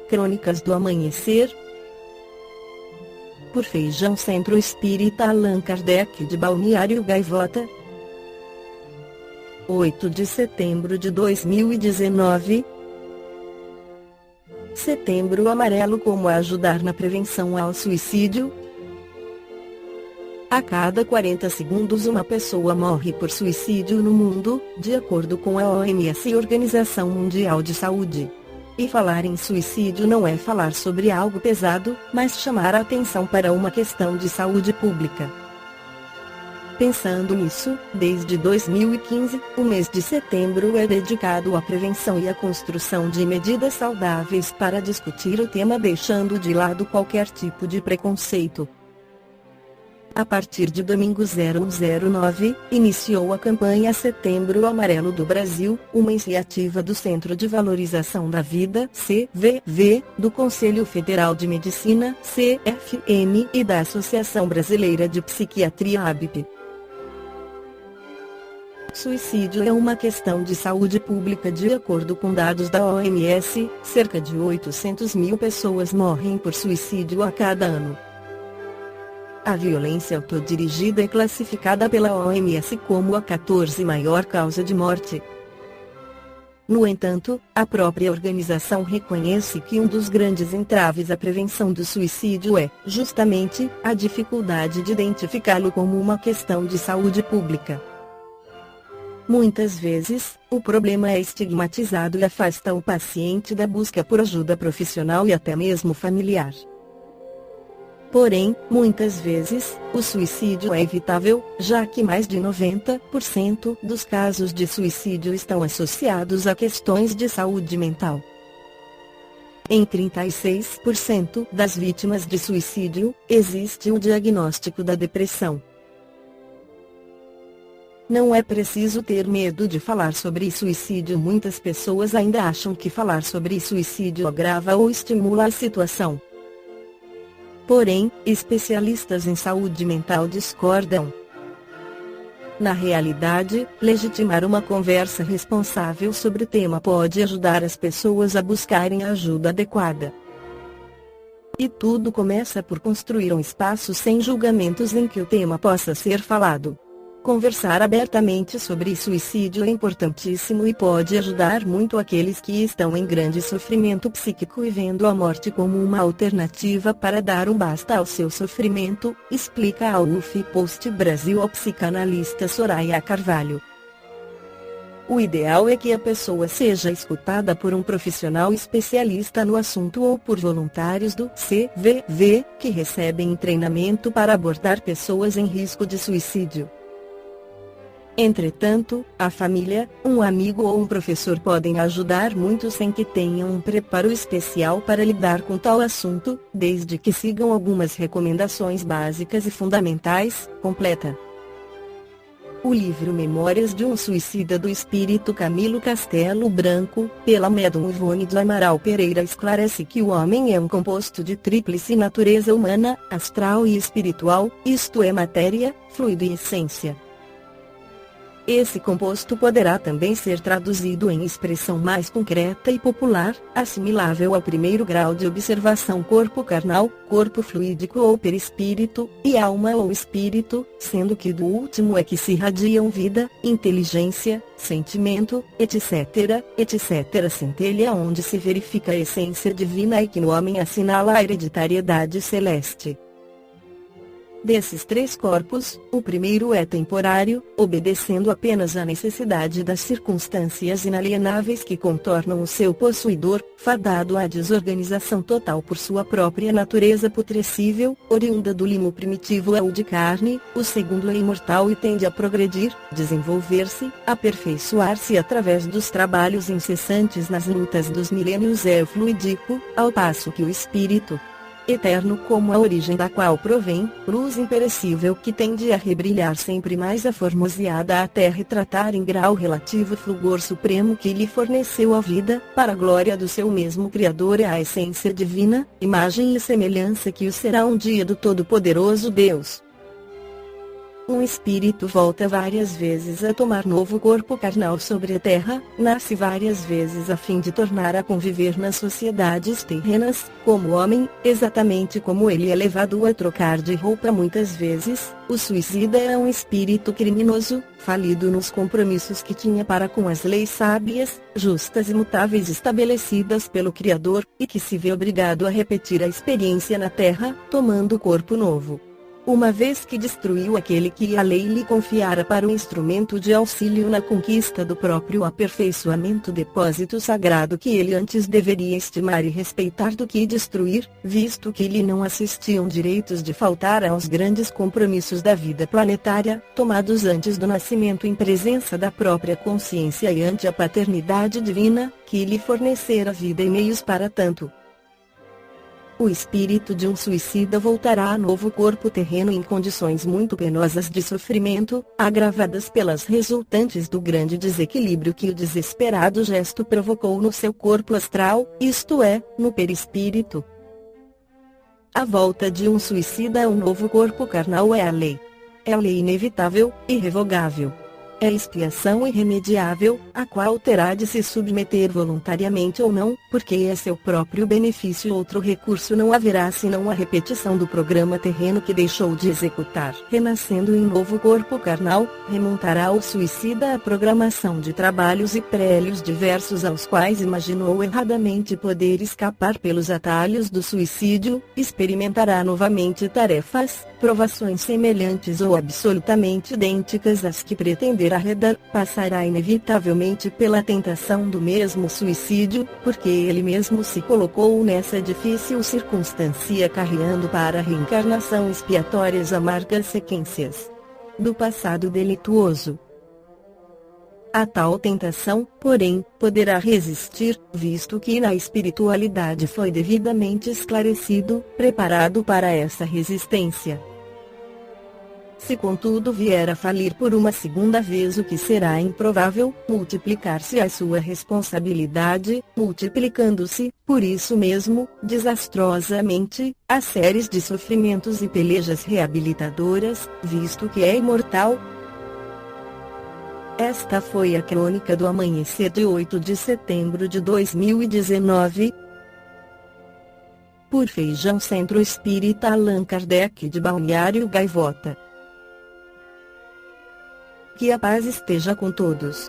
Crônicas do Amanhecer. Por Feijão Centro Espírita Allan Kardec de Balneário Gaivota. 8 de setembro de 2019. Setembro Amarelo, como ajudar na prevenção ao suicídio? A cada 40 segundos uma pessoa morre por suicídio no mundo, de acordo com a OMS, Organização Mundial de Saúde. E falar em suicídio não é falar sobre algo pesado, mas chamar a atenção para uma questão de saúde pública. Pensando nisso, desde 2015, o mês de setembro é dedicado à prevenção e à construção de medidas saudáveis para discutir o tema, deixando de lado qualquer tipo de preconceito. A partir de domingo 0109, iniciou a campanha Setembro Amarelo do Brasil, uma iniciativa do Centro de Valorização da Vida (CVV), do Conselho Federal de Medicina (CFM) e da Associação Brasileira de Psiquiatria (ABP). Suicídio é uma questão de saúde pública. De acordo com dados da OMS, cerca de 800 mil pessoas morrem por suicídio a cada ano. A violência autodirigida é classificada pela OMS como a 14ª maior causa de morte. No entanto, a própria organização reconhece que um dos grandes entraves à prevenção do suicídio é, justamente, a dificuldade de identificá-lo como uma questão de saúde pública. Muitas vezes, o problema é estigmatizado e afasta o paciente da busca por ajuda profissional e até mesmo familiar. Porém, muitas vezes, o suicídio é evitável, já que mais de 90% dos casos de suicídio estão associados a questões de saúde mental. Em 36% das vítimas de suicídio, existe o diagnóstico da depressão. Não é preciso ter medo de falar sobre suicídio. Muitas pessoas ainda acham que falar sobre suicídio agrava ou estimula a situação. Porém, especialistas em saúde mental discordam. Na realidade, legitimar uma conversa responsável sobre o tema pode ajudar as pessoas a buscarem a ajuda adequada. E tudo começa por construir um espaço sem julgamentos em que o tema possa ser falado. Conversar abertamente sobre suicídio é importantíssimo e pode ajudar muito aqueles que estão em grande sofrimento psíquico e vendo a morte como uma alternativa para dar um basta ao seu sofrimento, explica ao UF Post Brasil a psicanalista Soraya Carvalho. O ideal é que a pessoa seja escutada por um profissional especialista no assunto ou por voluntários do CVV, que recebem treinamento para abordar pessoas em risco de suicídio. Entretanto, a família, um amigo ou um professor podem ajudar muito sem que tenham um preparo especial para lidar com tal assunto, desde que sigam algumas recomendações básicas e fundamentais, completa. O livro Memórias de um Suicida do Espírito Camilo Castelo Branco, pela médium Ivone de Amaral Pereira, esclarece que o homem é um composto de tríplice natureza humana, astral e espiritual, isto é, matéria, fluido e essência. Esse composto poderá também ser traduzido em expressão mais concreta e popular, assimilável ao primeiro grau de observação: corpo carnal, corpo fluídico ou perispírito, e alma ou espírito, sendo que do último é que se irradiam vida, inteligência, sentimento, etc., etc. Centelha onde se verifica a essência divina e que no homem assinala a hereditariedade celeste. Desses três corpos, o primeiro é temporário, obedecendo apenas à necessidade das circunstâncias inalienáveis que contornam o seu possuidor, fadado à desorganização total por sua própria natureza putrescível, oriunda do limo primitivo ou de carne. O segundo é imortal e tende a progredir, desenvolver-se, aperfeiçoar-se através dos trabalhos incessantes nas lutas dos milênios, é o fluídico, ao passo que o espírito, eterno como a origem da qual provém, luz imperecível que tende a rebrilhar sempre mais aformoseada até retratar em grau relativo o fulgor supremo que lhe forneceu a vida, para a glória do seu mesmo Criador, é a essência divina, imagem e semelhança que o será um dia do Todo-Poderoso Deus. um espírito volta várias vezes a tomar novo corpo carnal sobre a terra, nasce várias vezes a fim de tornar a conviver nas sociedades terrenas, como homem, exatamente como ele é levado a trocar de roupa muitas vezes. O suicida é um espírito criminoso, falido nos compromissos que tinha para com as leis sábias, justas e mutáveis estabelecidas pelo Criador, e que se vê obrigado a repetir a experiência na terra, tomando corpo novo. Uma vez que destruiu aquele que a lei lhe confiara para o instrumento de auxílio na conquista do próprio aperfeiçoamento, depósito sagrado que ele antes deveria estimar e respeitar do que destruir, visto que lhe não assistiam direitos de faltar aos grandes compromissos da vida planetária, tomados antes do nascimento em presença da própria consciência e ante a paternidade divina, que lhe fornecera vida e meios para tanto. O espírito de um suicida voltará a novo corpo terreno em condições muito penosas de sofrimento, agravadas pelas resultantes do grande desequilíbrio que o desesperado gesto provocou no seu corpo astral, isto é, no perispírito. A volta de um suicida a um novo corpo carnal é a lei. É a lei inevitável, irrevogável. É a expiação irremediável, a qual terá de se submeter voluntariamente ou não, porque é seu próprio benefício. Outro recurso não haverá senão a repetição do programa terreno que deixou de executar. Renascendo em novo corpo carnal, remontará o suicida à programação de trabalhos e prélios diversos aos quais imaginou erradamente poder escapar pelos atalhos do suicídio, experimentará novamente tarefas, provações semelhantes ou absolutamente idênticas às que pretender arredar, passará inevitavelmente pela tentação do mesmo suicídio, porque ele mesmo se colocou nessa difícil circunstância, acarreando para a reencarnação expiatórias amargas sequências do passado delituoso. A tal tentação, porém, poderá resistir, visto que na espiritualidade foi devidamente esclarecido, preparado para essa resistência. Se contudo vier a falir por uma segunda vez, o que será improvável, multiplicar-se a sua responsabilidade, multiplicando-se, por isso mesmo, desastrosamente, as séries de sofrimentos e pelejas reabilitadoras, visto que é imortal. Esta foi a crônica do amanhecer de 8 de setembro de 2019. Por Feijão Centro Espírita Allan Kardec de Balneário Gaivota. Que a paz esteja com todos.